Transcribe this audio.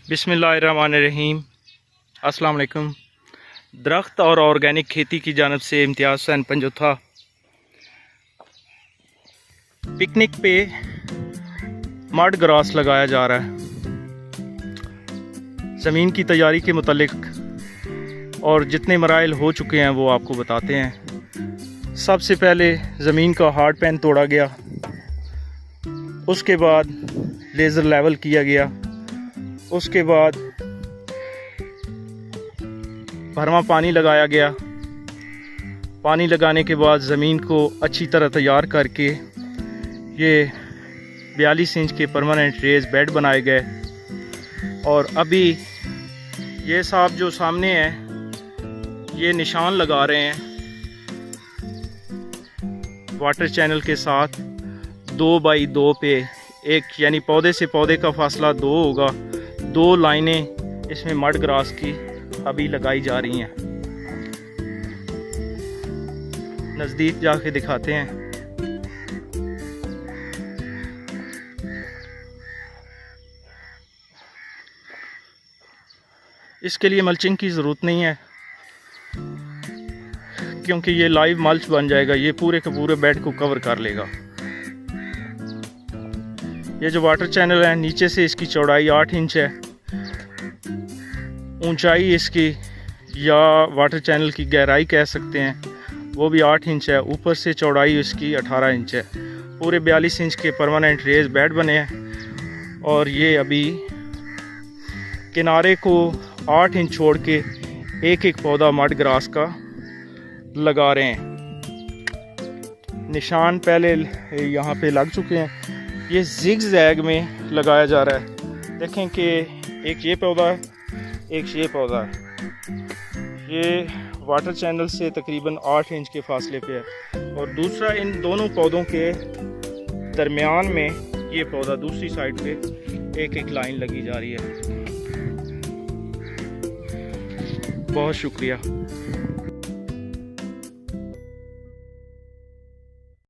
बिस्मिल्लाहिर्रहमानिर्रहीम। अस्सलाम वालेकुम। दरख्त और ऑर्गेनिक खेती की जानब से इम्तियाज़ हुसैन पंजोथा। पिकनिक पे मड ग्रास लगाया जा रहा है। ज़मीन की तैयारी के मुतालिक और जितने मराइल हो चुके हैं वो आपको बताते हैं। सबसे पहले ज़मीन का हार्ड पैन तोड़ा गया, उसके बाद लेज़र लेवल किया गया, उसके बाद भरमा पानी लगाया गया। पानी लगाने के बाद ज़मीन को अच्छी तरह तैयार करके ये 42 इंच के परमानेंट रेज़ बेड बनाए गए। और अभी ये साहब जो सामने है ये निशान लगा रहे हैं वाटर चैनल के साथ 2 बाई 2 पे एक, यानी पौधे से पौधे का फासला 2 होगा। 2 लाइनें इसमें मड ग्रास की अभी लगाई जा रही हैं। नज़दीक जाके दिखाते हैं। इसके लिए मल्चिंग की ज़रूरत नहीं है क्योंकि ये लाइव मल्च बन जाएगा। ये पूरे के पूरे बेड को कवर कर लेगा। ये जो वाटर चैनल है नीचे से इसकी चौड़ाई 8 इंच है, ऊंचाई इसकी या वाटर चैनल की गहराई कह सकते हैं वो भी 8 इंच है। ऊपर से चौड़ाई इसकी 18 इंच है। पूरे 42 इंच के परमानेंट रेज बेड बने हैं। और ये अभी किनारे को 8 इंच छोड़ के एक एक पौधा मड ग्रास का लगा रहे हैं। निशान पहले यहाँ पे लग चुके हैं। ये जिग जैग में लगाया जा रहा है। देखें कि एक ये पौधा है, एक ये पौधा है। ये वाटर चैनल से तकरीबन 8 इंच के फासले पे है और दूसरा इन दोनों पौधों के दरमियान में ये पौधा दूसरी साइड पे एक एक लाइन लगी जा रही है। बहुत शुक्रिया।